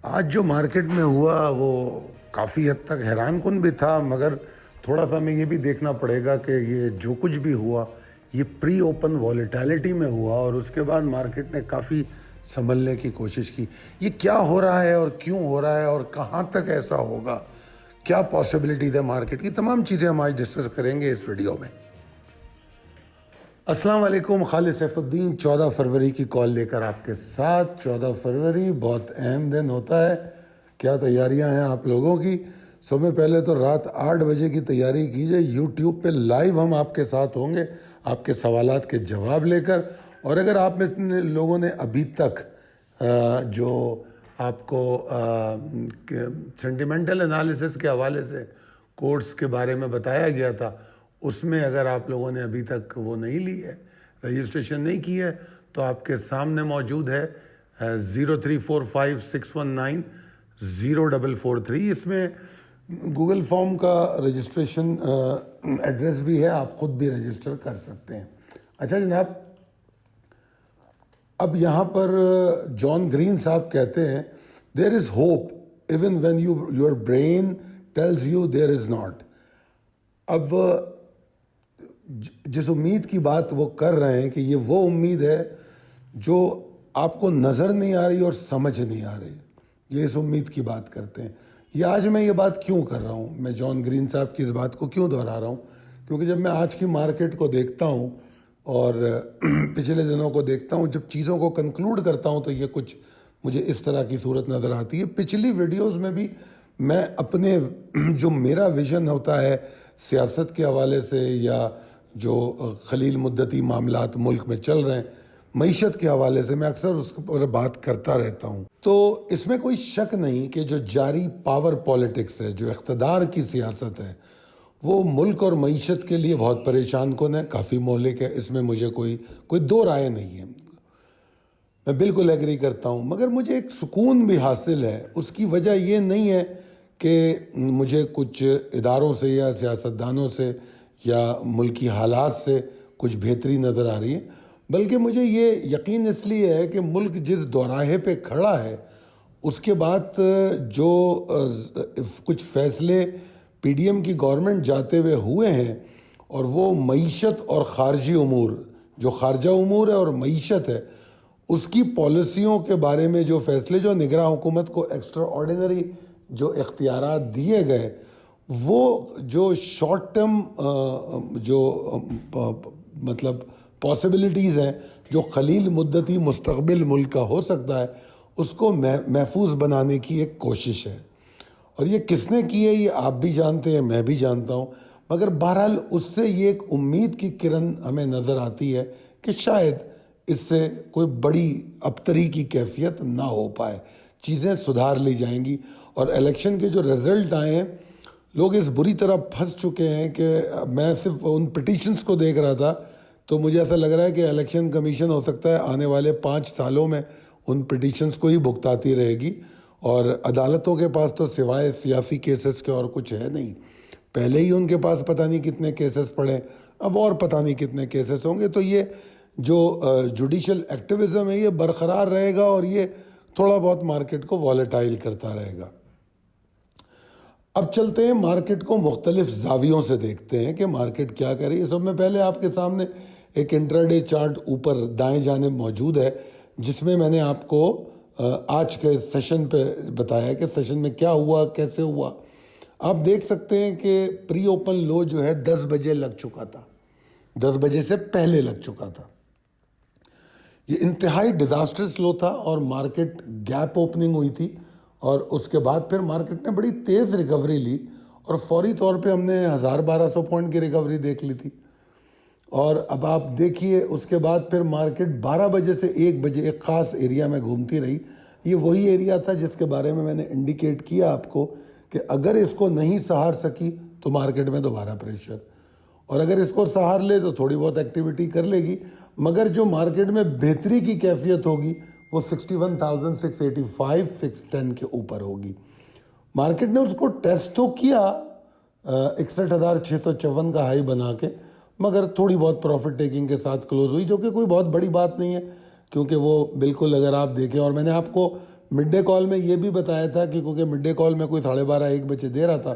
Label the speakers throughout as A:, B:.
A: آج جو مارکیٹ میں ہوا وہ کافی حد تک حیران کن بھی تھا، مگر تھوڑا سا ہمیں یہ بھی دیکھنا پڑے گا کہ یہ جو کچھ بھی ہوا یہ پری اوپن والیٹیلٹی میں ہوا اور اس کے بعد مارکیٹ نے کافی سنبھلنے کی کوشش کی۔ یہ کیا ہو رہا ہے اور کیوں ہو رہا ہے اور کہاں تک ایسا ہوگا، کیا پاسبلٹیز ہے مارکیٹ کی، تمام چیزیں ہم آج ڈسکس کریں گے اس ویڈیو میں۔ السلام علیکم، خالد سیف الدین 14 فروری کی کال لے کر آپ کے ساتھ۔ 14 فروری بہت اہم دن ہوتا ہے، کیا تیاریاں ہیں آپ لوگوں کی؟ سب میں پہلے تو رات 8 بجے کی تیاری کیجئے، یوٹیوب پہ لائیو ہم آپ کے ساتھ ہوں گے آپ کے سوالات کے جواب لے کر۔ اور اگر آپ میں لوگوں نے ابھی تک جو آپ کو سینٹیمنٹل انالیسس کے حوالے سے کورس کے بارے میں بتایا گیا تھا، اس میں اگر آپ لوگوں نے ابھی تک وہ نہیں لی ہے، رجسٹریشن نہیں کی ہے، تو آپ کے سامنے موجود ہے 0345619043۔ اس میں گوگل فارم کا رجسٹریشن ایڈریس بھی ہے، آپ خود بھی رجسٹر کر سکتے ہیں۔ اچھا جناب، اب یہاں پر جان گرین صاحب کہتے ہیں there is hope even when your brain tells you there is not. اب جس امید کی بات وہ کر رہے ہیں کہ یہ وہ امید ہے جو آپ کو نظر نہیں آ رہی اور سمجھ نہیں آ رہی، یہ اس امید کی بات کرتے ہیں۔ یہ آج میں یہ بات کیوں کر رہا ہوں، میں جان گرین صاحب کی اس بات کو کیوں دہرا رہا ہوں؟ کیونکہ جب میں آج کی مارکیٹ کو دیکھتا ہوں اور پچھلے دنوں کو دیکھتا ہوں، جب چیزوں کو کنکلوڈ کرتا ہوں تو یہ کچھ مجھے اس طرح کی صورت نظر آتی ہے۔ پچھلی ویڈیوز میں بھی میں اپنے جو میرا ویژن ہوتا ہے سیاست کے حوالے سے یا جو خلیل مدتی معاملات ملک میں چل رہے ہیں معیشت کے حوالے سے، میں اکثر اس پر بات کرتا رہتا ہوں۔ تو اس میں کوئی شک نہیں کہ جو جاری پاور پالیٹکس ہے، جو اقتدار کی سیاست ہے، وہ ملک اور معیشت کے لیے بہت پریشان کن ہے، کافی مہلک ہے، اس میں مجھے کوئی دو رائے نہیں ہے، میں بالکل ایگری کرتا ہوں۔ مگر مجھے ایک سکون بھی حاصل ہے، اس کی وجہ یہ نہیں ہے کہ مجھے کچھ اداروں سے یا سیاستدانوں سے یا ملکی حالات سے کچھ بہتری نظر آ رہی ہے، بلکہ مجھے یہ یقین اس لیے ہے کہ ملک جس دوراہے پہ کھڑا ہے، اس کے بعد جو کچھ فیصلے پی ڈی ایم کی گورنمنٹ جاتے ہوئے ہوئے ہیں، اور وہ معیشت اور خارجی امور، جو خارجہ امور ہے اور معیشت ہے، اس کی پالیسیوں کے بارے میں جو فیصلے، جو نگراں حکومت کو ایکسٹرا آرڈینری جو اختیارات دیے گئے، وہ جو شارٹ ٹرم جو مطلب پاسبلٹیز ہیں، جو خلیل مدتی مستقبل ملک کا ہو سکتا ہے، اس کو محفوظ بنانے کی ایک کوشش ہے۔ اور یہ کس نے کی ہے یہ آپ بھی جانتے ہیں، میں بھی جانتا ہوں، مگر بہرحال اس سے یہ ایک امید کی کرن ہمیں نظر آتی ہے کہ شاید اس سے کوئی بڑی ابتری کی کیفیت نہ ہو پائے، چیزیں سدھار لی جائیں گی۔ اور الیکشن کے جو رزلٹ آئے ہیں، لوگ اس بری طرح پھنس چکے ہیں کہ میں صرف ان پٹیشنز کو دیکھ رہا تھا تو مجھے ایسا لگ رہا ہے کہ الیکشن کمیشن ہو سکتا ہے آنے والے 5 سالوں میں ان پٹیشنز کو ہی بھگتاتی رہے گی، اور عدالتوں کے پاس تو سوائے سیاسی کیسز کے اور کچھ ہے نہیں۔ پہلے ہی ان کے پاس پتہ نہیں کتنے کیسز پڑے، اب اور پتہ نہیں کتنے کیسز ہوں گے۔ تو یہ جو جوڈیشل ایکٹیویزم ہے یہ برقرار رہے گا اور یہ تھوڑا بہت مارکیٹ کو والیٹائل کرتا رہے گا۔ اب چلتے ہیں مارکیٹ کو مختلف زاویوں سے دیکھتے ہیں کہ مارکیٹ کیا کر رہی ہے۔ سب میں پہلے آپ کے سامنے ایک انٹراڈے چارٹ اوپر دائیں جانب موجود ہے، جس میں نے آپ کو آج کے سیشن پہ بتایا کہ سیشن میں کیا ہوا، کیسے ہوا۔ آپ دیکھ سکتے ہیں کہ پری اوپن لو جو ہے 10 بجے لگ چکا تھا، 10 بجے سے پہلے لگ چکا تھا۔ یہ انتہائی ڈیزاسٹرس لو تھا اور مارکیٹ گیپ اوپننگ ہوئی تھی، اور اس کے بعد پھر مارکیٹ نے بڑی تیز ریکوری لی اور فوری طور پہ ہم نے 1200 پوائنٹ کی ریکوری دیکھ لی تھی۔ اور اب آپ دیکھیے اس کے بعد پھر مارکیٹ 12 بجے سے 1 بجے ایک خاص ایریا میں گھومتی رہی۔ یہ وہی ایریا تھا جس کے بارے میں نے انڈیکیٹ کیا آپ کو کہ اگر اس کو نہیں سہار سکی تو مارکیٹ میں دوبارہ پریشر، اور اگر اس کو سہار لے تو تھوڑی بہت ایکٹیویٹی کر لے گی، مگر جو مارکیٹ میں بہتری کی کیفیت ہوگی وہ 61,685 610 کے اوپر ہوگی۔ مارکیٹ نے اس کو ٹیسٹ تو کیا 61,654 کا ہائی بنا کے، مگر تھوڑی بہت پروفٹ ٹیکنگ کے ساتھ کلوز ہوئی، جو کہ کوئی بہت بڑی بات نہیں ہے، کیونکہ وہ بالکل اگر آپ دیکھیں، اور میں نے آپ کو مڈ ڈے کال میں یہ بھی بتایا تھا کہ کیونکہ مڈ ڈے کال میں کوئی 12:30-1 بجے دے رہا تھا،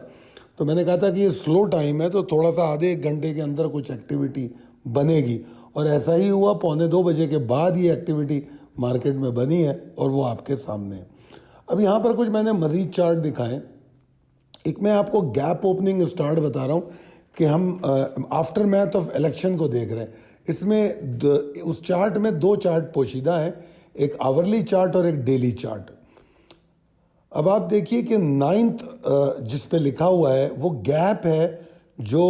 A: تو میں نے کہا تھا کہ یہ سلو ٹائم ہے، تو تھوڑا سا آدھے 1 گھنٹے کے اندر کچھ ایکٹیویٹی بنے گی، اور ایسا ہی ہوا. 1:45 بجے کے بعد یہ ایکٹیویٹی مارکیٹ میں بنی ہے اور وہ آپ کے سامنے ہے. اب یہاں پر کچھ میں نے مزید چارٹ دکھائے. ایک میں آپ کو گیپ اوپننگ اسٹارٹ بتا رہا ہوں کہ ہم آفٹر میتھ آف الیکشن کو دیکھ رہے ہیں. اس میں اس چارٹ میں 2 چارٹ پوشیدہ ہیں، ایک آورلی چارٹ اور ایک ڈیلی چارٹ. اب آپ دیکھیے کہ 9 جس پہ لکھا ہوا ہے وہ گیپ ہے جو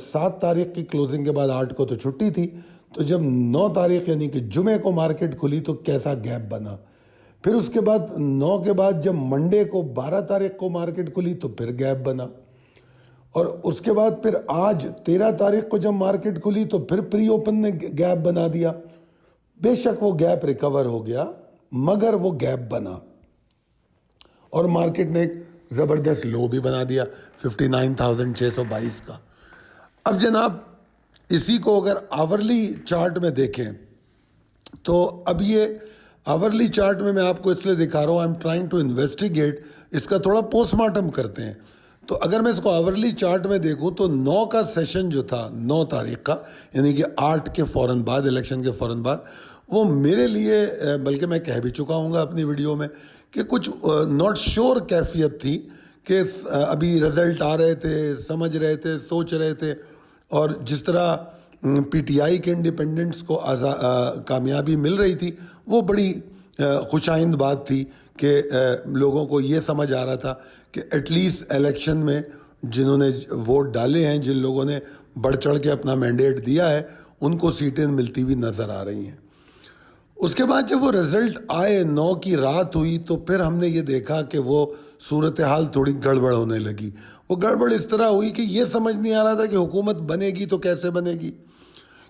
A: 7 تاریخ کی کلوزنگ کے بعد 8 کو تو چھٹی تھی، تو جب 9 تاریخ یعنی کہ جمعے کو مارکیٹ کھلی تو کیسا گیپ بنا. پھر اس کے بعد 9 کے بعد جب منڈے کو 12 تاریخ کو مارکیٹ کھلی تو پھر گیپ بنا، اور اس کے بعد پھر آج 13 تاریخ کو جب مارکیٹ کھلی تو پھر پری اوپن نے گیپ بنا دیا. بے شک وہ گیپ ریکور ہو گیا مگر وہ گیپ بنا، اور مارکیٹ نے ایک زبردست لو بھی بنا دیا 59,622 کا. اب جناب اسی کو اگر آورلی چارٹ میں دیکھیں تو اب یہ آورلی چارٹ میں آپ کو اس لیے دکھا رہا ہوں، I am trying to investigate, اس کا تھوڑا پوسٹ مارٹم کرتے ہیں. تو اگر میں اس کو آورلی چارٹ میں دیکھوں تو 9 کا سیشن جو تھا 9 تاریخ کا، یعنی کہ 8 کے فوراً بعد، الیکشن کے فوراً بعد، وہ میرے لیے بلکہ میں کہہ بھی چکا ہوں گا اپنی ویڈیو میں کہ کچھ ناٹ شور کیفیت تھی کہ ابھی رزلٹ آ رہے تھے، سمجھ رہے تھے، سوچ رہے تھے. اور جس طرح پی ٹی آئی کے انڈیپینڈنٹس کو کامیابی مل رہی تھی وہ بڑی خوش آئند بات تھی کہ لوگوں کو یہ سمجھ آ رہا تھا کہ ایٹ لیسٹ الیکشن میں جنہوں نے ووٹ ڈالے ہیں، جن لوگوں نے بڑھ چڑھ کے اپنا مینڈیٹ دیا ہے، ان کو سیٹیں ملتی ہوئی نظر آ رہی ہیں. اس کے بعد جب وہ رزلٹ آئے، 9 کی رات ہوئی، تو پھر ہم نے یہ دیکھا کہ وہ صورتحال تھوڑی گڑبڑ ہونے لگی. وہ گڑبڑ اس طرح ہوئی کہ یہ سمجھ نہیں آ رہا تھا کہ حکومت بنے گی تو کیسے بنے گی،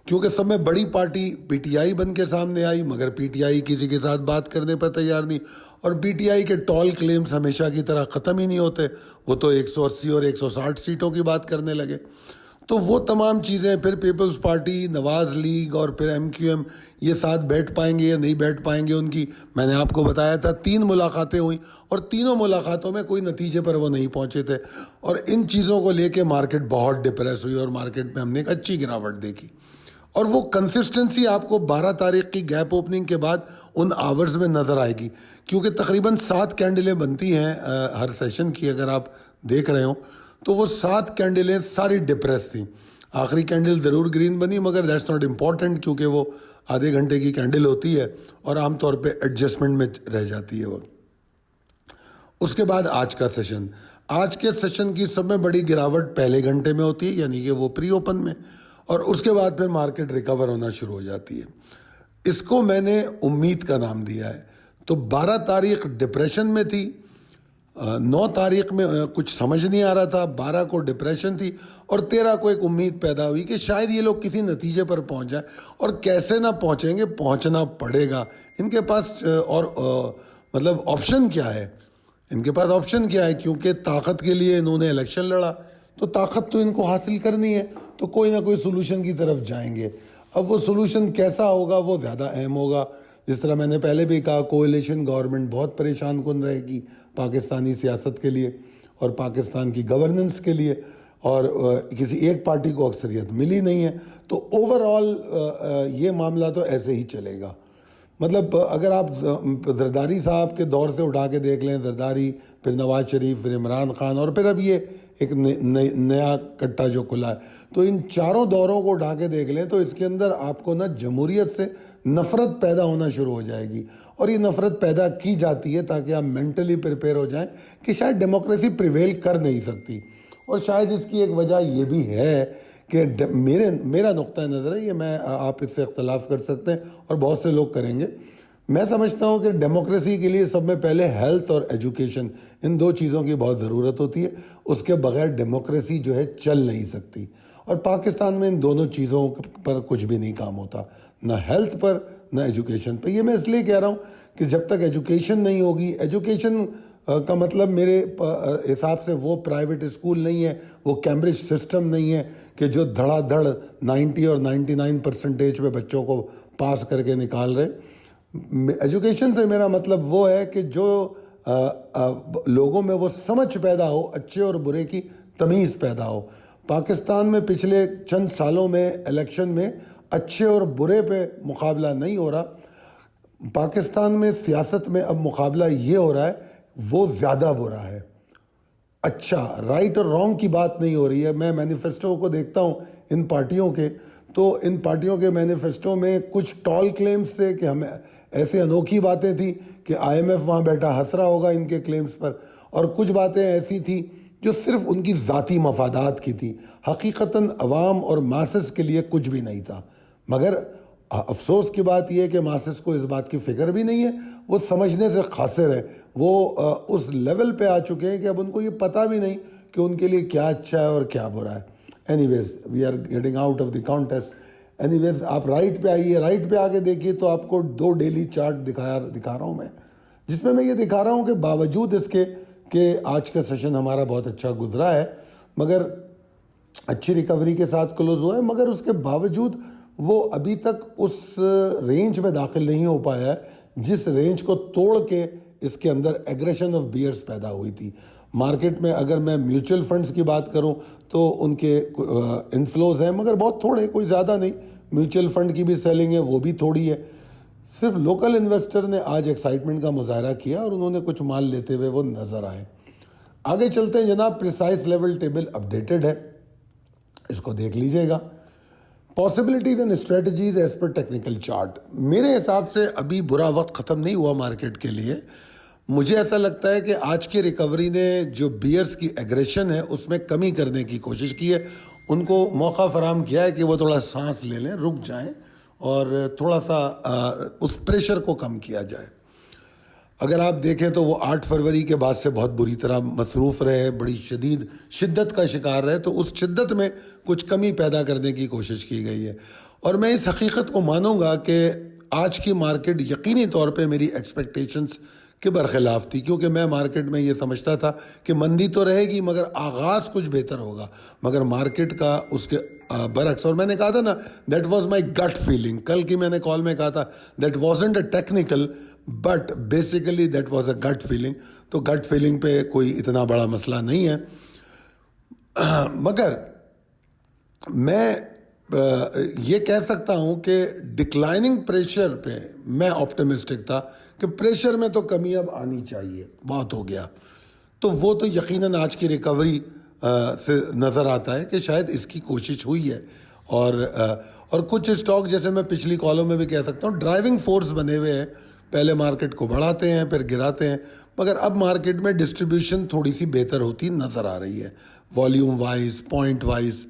A: کیونکہ سب میں بڑی پارٹی پی ٹی آئی بن کے سامنے آئی، مگر پی ٹی آئی کسی کے ساتھ بات کرنے پر تیار نہیں، اور پی ٹی آئی کے ٹال کلیمز ہمیشہ کی طرح ختم ہی نہیں ہوتے. وہ تو 180 اور 160 سیٹوں کی بات کرنے لگے. تو وہ تمام چیزیں، پھر پیپلز پارٹی، نواز لیگ اور پھر ایم کیو ایم، یہ ساتھ بیٹھ پائیں گے یا نہیں بیٹھ پائیں گے ان کی، میں نے آپ کو بتایا تھا 3 ملاقاتیں ہوئیں اور تینوں ملاقاتوں میں کوئی نتیجے پر وہ نہیں پہنچے تھے. اور ان چیزوں کو لے کے مارکیٹ بہت ڈپریس ہوئی اور مارکیٹ میں ہم نے ایک اچھی گراوٹ دیکھی. اور وہ کنسسٹنسی آپ کو 12 تاریخ کی گیپ اوپننگ کے بعد ان آورز میں نظر آئے گی، کیونکہ تقریباً 7 کینڈلیں بنتی ہیں ہر سیشن کی. اگر آپ دیکھ رہے ہوں تو وہ 7 کینڈلیں ساری ڈپریس تھیں. آخری کینڈل ضرور گرین بنی مگر دیٹس ناٹ امپورٹنٹ، کیونکہ وہ آدھے گھنٹے کی کینڈل ہوتی ہے اور عام طور پہ ایڈجسٹمنٹ میں رہ جاتی ہے وہ. اس کے بعد آج کا سیشن، آج کے سیشن کی سب میں بڑی گراوٹ پہلے گھنٹے میں ہوتی ہے، یعنی کہ وہ پری اوپن میں، اور اس کے بعد پھر مارکیٹ ریکور ہونا شروع ہو جاتی ہے. اس کو میں نے امید کا نام دیا ہے. تو 12 تاریخ ڈپریشن میں تھی، 9 تاریخ میں کچھ سمجھ نہیں آ رہا تھا، 12 کو ڈپریشن تھی، اور 13 کو ایک امید پیدا ہوئی کہ شاید یہ لوگ کسی نتیجے پر پہنچ جائیں. اور کیسے نہ پہنچیں گے، پہنچنا پڑے گا. ان کے پاس اور مطلب آپشن کیا ہے، ان کے پاس آپشن کیا ہے، کیونکہ طاقت کے لیے انہوں نے الیکشن لڑا، تو طاقت تو ان کو حاصل کرنی ہے، تو کوئی نہ کوئی سولوشن کی طرف جائیں گے. اب وہ سولوشن کیسا ہوگا وہ زیادہ اہم ہوگا. جس طرح میں نے پہلے بھی کہا، کولیشن گورنمنٹ بہت پریشان کن رہے گی پاکستانی سیاست کے لیے اور پاکستان کی گورننس کے لیے، اور کسی ایک پارٹی کو اکثریت ملی نہیں ہے. تو اوور آل یہ معاملہ تو ایسے ہی چلے گا. مطلب اگر آپ زرداری صاحب کے دور سے اٹھا کے دیکھ لیں، زرداری، پھر نواز شریف، پھر عمران خان، اور پھر اب یہ ایک نیا کٹا جو کھلا ہے، تو ان چاروں دوروں کو اٹھا کے دیکھ لیں تو اس کے اندر آپ کو نا جمہوریت سے نفرت پیدا ہونا شروع ہو جائے گی. اور یہ نفرت پیدا کی جاتی ہے تاکہ آپ مینٹلی پریپیئر ہو جائیں کہ شاید ڈیموکریسی پریویل کر نہیں سکتی. اور شاید اس کی ایک وجہ یہ بھی ہے کہ میرا نقطہ نظر ہے، یہ میں آپ اس سے اختلاف کر سکتے ہیں اور بہت سے لوگ کریں گے. میں سمجھتا ہوں کہ ڈیموکریسی کے لیے سب میں پہلے ہیلتھ اور ایجوکیشن، ان 2 چیزوں کی بہت ضرورت ہوتی ہے. اس کے بغیر ڈیموکریسی جو ہے چل نہیں سکتی. اور پاکستان میں ان دونوں چیزوں پر کچھ بھی نہیں کام ہوتا، نہ ہیلتھ پر نہ ایجوکیشن پہ. یہ میں اس لیے کہہ رہا ہوں کہ جب تک ایجوکیشن نہیں ہوگی، ایجوکیشن کا مطلب میرے حساب سے وہ پرائیویٹ اسکول نہیں ہے، وہ کیمبرج سسٹم نہیں ہے کہ جو دھڑا دھڑ 90 اور 99% پہ بچوں کو پاس کر کے نکال رہے. ایجوکیشن سے میرا مطلب وہ ہے کہ جو لوگوں میں وہ سمجھ پیدا ہو، اچھے اور برے کی تمیز پیدا ہو. پاکستان میں پچھلے چند سالوں میں الیکشن میں اچھے اور برے پہ مقابلہ نہیں ہو رہا. پاکستان میں سیاست میں اب مقابلہ یہ ہو رہا ہے وہ زیادہ برا ہے. اچھا رائٹ اور رانگ کی بات نہیں ہو رہی ہے. میں مینیفیسٹو کو دیکھتا ہوں ان پارٹیوں کے، تو ان پارٹیوں کے مینیفیسٹو میں کچھ ٹال کلیمز تھے کہ ہمیں ایسے انوکھی باتیں تھیں کہ آئی ایم ایف وہاں بیٹھا ہنس رہا ہوگا ان کے کلیمز پر، اور کچھ باتیں ایسی تھیں جو صرف ان کی ذاتی مفادات کی تھی. حقیقتاً عوام اور ماسس کے لیے کچھ بھی نہیں تھا. مگر افسوس کی بات یہ ہے کہ ماسس کو اس بات کی فکر بھی نہیں ہے، وہ سمجھنے سے قاصر ہے. وہ اس لیول پہ آ چکے ہیں کہ اب ان کو یہ پتہ بھی نہیں کہ ان کے لیے کیا اچھا ہے اور کیا برا ہے. Anyways we are getting out of the contest. Anyways آپ رائٹ پہ آئیے، رائٹ پہ آ کے دیکھیے تو آپ کو 2 ڈیلی چارٹ دکھا رہا ہوں میں، جس میں یہ دکھا رہا ہوں کہ باوجود اس کے کہ آج کا سیشن ہمارا بہت اچھا گزرا ہے، مگر اچھی ریکوری کے ساتھ کلوز ہوا ہے، مگر اس کے باوجود وہ ابھی تک اس رینج میں داخل نہیں ہو پایا ہے جس رینج کو توڑ کے اس کے اندر ایگریشن آف بیئرز پیدا ہوئی تھی. مارکیٹ میں اگر میں میوچل فنڈز کی بات کروں تو ان کے انفلوز ہیں مگر بہت تھوڑے، کوئی زیادہ نہیں. میوچل فنڈ کی بھی سیلنگ ہے وہ بھی تھوڑی ہے. صرف لوکل انویسٹر نے آج ایکسائٹمنٹ کا مظاہرہ کیا اور انہوں نے کچھ مال لیتے ہوئے وہ نظر آئے. آگے چلتے ہیں جناب. پریسائز لیول ٹیبل اپڈیٹڈ ہے، اس کو دیکھ لیجئے گا. Possibilities and strategies as per technical chart. میرے حساب سے ابھی برا وقت ختم نہیں ہوا مارکیٹ کے لیے. مجھے ایسا لگتا ہے کہ آج کی ریکوری نے جو بیئرز کی ایگریشن ہے اس میں کمی کرنے کی کوشش کی ہے. ان کو موقع فراہم کیا ہے کہ وہ تھوڑا سانس لے لیں، رک جائیں اور تھوڑا سا اس پریشر کو کم کیا جائے. اگر آپ دیکھیں تو وہ 8 فروری کے بعد سے بہت بری طرح مصروف رہے، بڑی شدت کا شکار رہے، تو اس شدت میں کچھ کمی پیدا کرنے کی کوشش کی گئی ہے. اور میں اس حقیقت کو مانوں گا کہ آج کی مارکیٹ یقینی طور پہ میری ایکسپیکٹیشنز کے برخلاف تھی، کیونکہ میں مارکیٹ میں یہ سمجھتا تھا کہ مندی تو رہے گی مگر آغاز کچھ بہتر ہوگا، مگر مارکیٹ کا اس کے برعکس. اور میں نے کہا تھا نا that was my gut feeling, کل کی میں نے کال میں کہا تھا that wasn't a technical but basically that was a gut feeling. تو گٹ فیلنگ پہ کوئی اتنا بڑا مسئلہ نہیں ہے. مگر میں یہ کہہ سکتا ہوں کہ ڈکلائننگ پریشر پہ میں آپٹیمسٹک تھا کہ پریشر میں تو کمی اب آنی چاہیے، بہت ہو گیا. تو وہ تو یقیناً آج کی ریکوری سے نظر آتا ہے کہ شاید اس کی کوشش ہوئی ہے. اور کچھ اسٹاک جیسے میں پچھلی کالوں میں بھی کہہ سکتا ہوں ڈرائیونگ فورس بنے ہوئے ہیں، پہلے مارکیٹ کو بڑھاتے ہیں پھر گراتے ہیں، مگر اب مارکیٹ میں ڈسٹریبیوشن تھوڑی سی بہتر ہوتی نظر آ رہی ہے. والیوم وائز، پوائنٹ وائز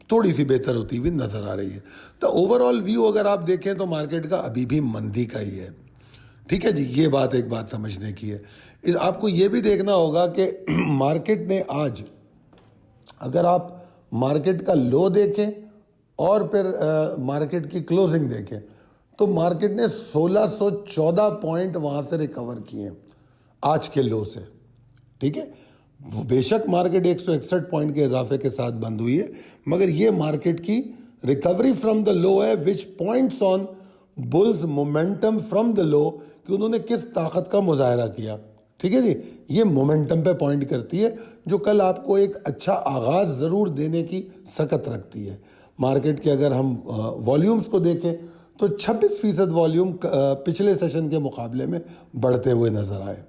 A: تھوڑی سی بہتر ہوتی ہوئی نظر آ رہی ہے. تو اوور آل ویو اگر آپ دیکھیں تو مارکیٹ کا ابھی بھی مندی کا ہی ہے. ٹھیک ہے جی، یہ بات ایک بات سمجھنے کی ہے. آپ کو یہ بھی دیکھنا ہوگا کہ مارکیٹ نے آج اگر آپ مارکیٹ کا لو دیکھیں اور پھر مارکیٹ کی کلوزنگ دیکھیں تو مارکیٹ نے 1614 پوائنٹ وہاں سے ریکور کیے ہیں آج کے لو سے. ٹھیک ہے، بے شک مارکیٹ 161 پوائنٹ کے اضافے کے ساتھ بند ہوئی ہے، مگر یہ مارکیٹ کی ریکوری فرام دا لو ہے which points on bulls momentum from the low, کہ انہوں نے کس طاقت کا مظاہرہ کیا. ٹھیک ہے جی، یہ مومنٹم پہ پوائنٹ کرتی ہے جو کل آپ کو ایک اچھا آغاز ضرور دینے کی سکت رکھتی ہے. مارکیٹ کے اگر ہم والیومز کو دیکھیں تو 26% والیوم پچھلے سیشن کے مقابلے میں بڑھتے ہوئے نظر آئے.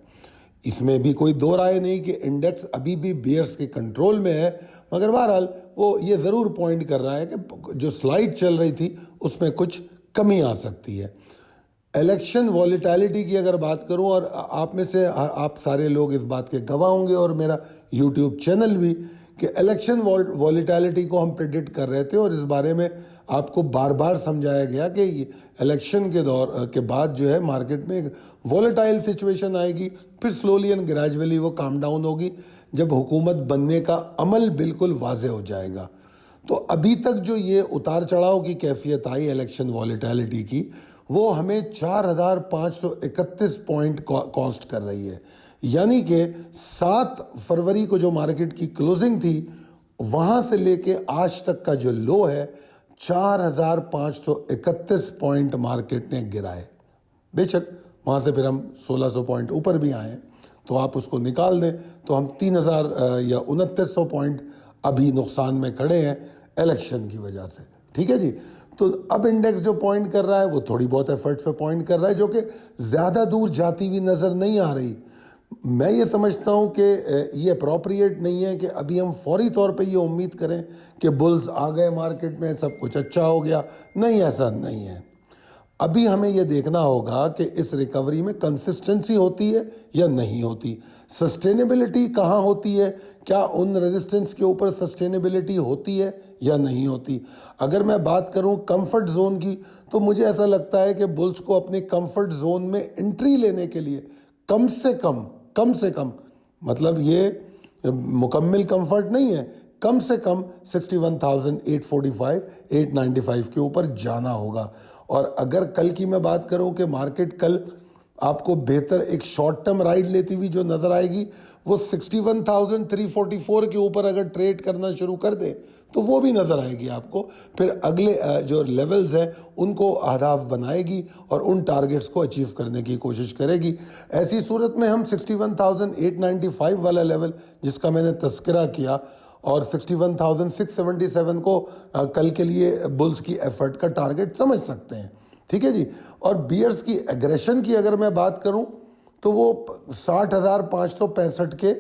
A: اس میں بھی کوئی دو رائے نہیں کہ انڈیکس ابھی بھی بیئرز کے کنٹرول میں ہے، مگر بہرحال وہ یہ ضرور پوائنٹ کر رہا ہے کہ جو سلائڈ چل رہی تھی اس میں کچھ کمی آ سکتی ہے. الیکشن والیٹیلٹی کی اگر بات کروں، اور آپ میں سے آپ سارے لوگ اس بات کے گواہ ہوں گے اور میرا یوٹیوب چینل بھی، کہ الیکشن والیٹیلٹی کو ہم پریڈکٹ کر رہے تھے اور اس بارے میں آپ کو بار بار سمجھایا گیا کہ الیکشن کے دور کے بعد جو ہے مارکیٹ میں ایک والیٹائل سچویشن آئے گی، پھر سلولی اینڈ گریجولی وہ کام ڈاؤن ہوگی جب حکومت بننے کا عمل بالکل واضح ہو جائے گا. تو ابھی تک جو یہ اتار چڑھاؤ کی کیفیت آئی الیکشن والیٹیلٹی کی، وہ ہمیں 4531 پوائنٹ کاسٹ کر رہی ہے. یعنی کہ 7 فروری کو جو مارکیٹ کی کلوزنگ تھی وہاں سے لے کے آج تک کا جو لو ہے 4531 پوائنٹ مارکیٹ نے گرائے. بے شک وہاں سے پھر ہم 1600 پوائنٹ اوپر بھی آئے ہیں تو آپ اس کو نکال دیں تو ہم 3000 یا 2900 پوائنٹ ابھی نقصان میں کھڑے ہیں الیکشن کی وجہ سے. ٹھیک ہے جی. تو اب انڈیکس جو پوائنٹ کر رہا ہے وہ تھوڑی بہت ایفرٹس پہ پوائنٹ کر رہا ہے جو کہ زیادہ دور جاتی ہوئی نظر نہیں آ رہی. میں یہ سمجھتا ہوں کہ یہ اپروپریٹ نہیں ہے کہ ابھی ہم فوری طور پہ یہ امید کریں کہ بلز آ گئے مارکیٹ میں سب کچھ اچھا ہو گیا. نہیں، ایسا نہیں ہے. ابھی ہمیں یہ دیکھنا ہوگا کہ اس ریکوری میں کنسسٹنسی ہوتی ہے یا نہیں ہوتی، سسٹینیبلٹی کہاں ہوتی ہے، کیا ان ریزسٹنس کے اوپر سسٹینیبلٹی ہوتی ہے یا نہیں ہوتی. اگر میں بات کروں کمفرٹ زون کی تو مجھے ایسا لگتا ہے کہ بلز کو اپنی کمفرٹ زون میں انٹری لینے کے لیے کم سے کم مطلب یہ مکمل کمفرٹ نہیں ہے، کم سے کم 61,845 895 کے اوپر جانا ہوگا. اور اگر کل کی میں بات کروں کہ مارکیٹ کل آپ کو بہتر ایک شارٹ ٹرم رائڈ لیتی ہوئی جو نظر آئے گی وہ 61,344 کے اوپر اگر ٹریڈ کرنا شروع کر دے تو وہ بھی نظر آئے گی آپ کو. پھر اگلے جو لیولز ہیں ان کو اہداف بنائے گی اور ان ٹارگٹس کو اچیو کرنے کی کوشش کرے گی. ایسی صورت میں ہم 61,895 والا لیول جس کا میں نے تذکرہ کیا اور 61,677 کو کل کے لیے بلز کی ایفرٹ کا ٹارگٹ سمجھ سکتے ہیں. ٹھیک ہے جی. اور بیئرز کی ایگریشن کی اگر میں بات کروں تو وہ 60,565 کے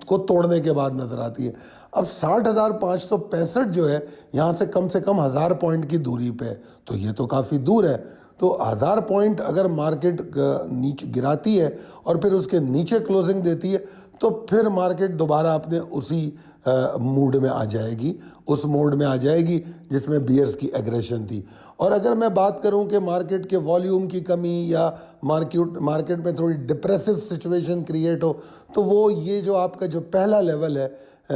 A: کو توڑنے کے بعد نظر آتی ہے. اب 60,565 جو ہے یہاں سے کم 1000 پوائنٹ کی دوری پہ ہے تو یہ تو کافی دور ہے. تو 1000 پوائنٹ اگر مارکیٹ نیچے گراتی ہے اور پھر اس کے نیچے کلوزنگ دیتی ہے تو پھر مارکیٹ دوبارہ اپنے اسی موڈ میں آ جائے گی، اس موڈ میں آ جائے گی جس میں بیئرز کی ایگریشن تھی. اور اگر میں بات کروں کہ مارکیٹ کے والیوم کی کمی یا مارکیٹ میں تھوڑی ڈپریسو سچویشن کریٹ ہو تو وہ یہ جو آپ کا جو پہلا لیول ہے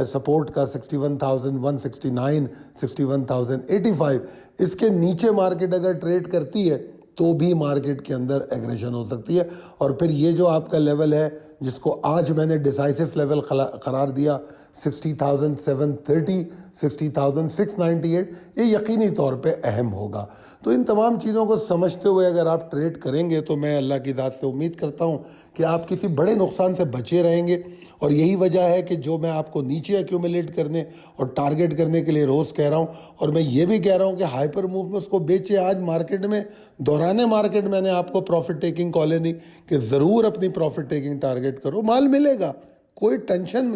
A: سپورٹ کا 61,169 61,085 اس کے نیچے مارکیٹ اگر ٹریڈ کرتی ہے تو بھی مارکیٹ کے اندر ایگریشن ہو سکتی ہے. اور پھر یہ جو آپ کا لیول ہے جس کو آج میں نے ڈیسائسو لیول قرار دیا 60,730 60,698 یہ یقینی طور پہ اہم ہوگا. تو ان تمام چیزوں کو سمجھتے ہوئے اگر آپ ٹریڈ کریں گے تو میں اللہ کی ذات سے امید کرتا ہوں کہ آپ کسی بڑے نقصان سے بچے رہیں گے. اور یہی وجہ ہے کہ جو میں آپ کو نیچے ایکیومولیٹ کرنے اور ٹارگٹ کرنے کے لیے روز کہہ رہا ہوں اور میں یہ بھی کہہ رہا ہوں کہ ہائپر موو میں اس کو بیچے. آج مارکیٹ میں دوران مارکیٹ میں نے آپ کو پروفٹ ٹیکنگ کالیں دی کہ ضرور اپنی پروفٹ ٹیکنگ ٹارگٹ کرو، مال ملے گا، کوئی ٹینشن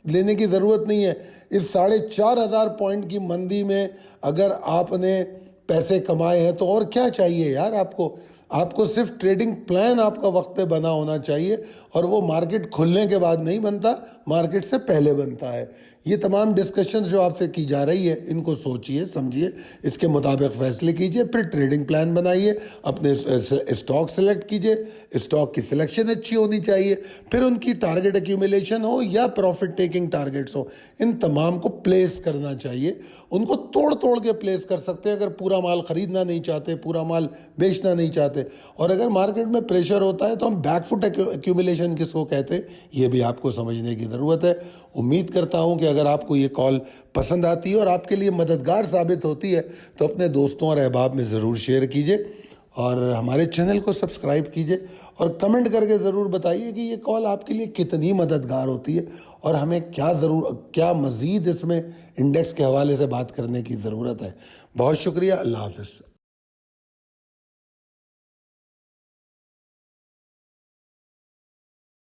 A: لینے کی ضرورت نہیں ہے. اس 4,500 پوائنٹ کی مندی میں اگر آپ نے پیسے کمائے ہیں تو اور کیا چاہیے یار آپ کو صرف ٹریڈنگ پلان آپ کا وقت پہ بنا ہونا چاہیے اور وہ مارکیٹ کھلنے کے بعد نہیں بنتا، مارکیٹ سے پہلے بنتا ہے. یہ تمام ڈسکشنز جو آپ سے کی جا رہی ہے ان کو سوچئے سمجھیے، اس کے مطابق فیصلے کیجئے، پھر ٹریڈنگ پلان بنائیے، اپنے اسٹاک سلیکٹ کیجئے. اسٹاک کی سلیکشن اچھی ہونی چاہیے، پھر ان کی ٹارگٹ ایکیومولیشن ہو یا پروفٹ ٹیکنگ ٹارگٹس ہو، ان تمام کو پلیس کرنا چاہیے. ان کو توڑ کے پلیس کر سکتے ہیں اگر پورا مال خریدنا نہیں چاہتے، پورا مال بیچنا نہیں چاہتے. اور اگر مارکیٹ میں پریشر ہوتا ہے تو ہم بیک فٹ ایکیومولیشن کس کو کہتے ہیں یہ بھی آپ کو سمجھنے کی ضرورت ہے. امید کرتا ہوں کہ اگر آپ کو یہ کال پسند آتی ہے اور آپ کے لیے مددگار ثابت ہوتی ہے تو اپنے دوستوں اور احباب میں ضرور شیئر کیجئے اور ہمارے چینل کو سبسکرائب کیجئے اور کمنٹ کر کے ضرور بتائیے کہ یہ کال آپ کے لیے کتنی مددگار ہوتی ہے اور ہمیں کیا مزید اس میں انڈیکس کے حوالے سے بات کرنے کی ضرورت ہے. بہت شکریہ. اللہ حافظ.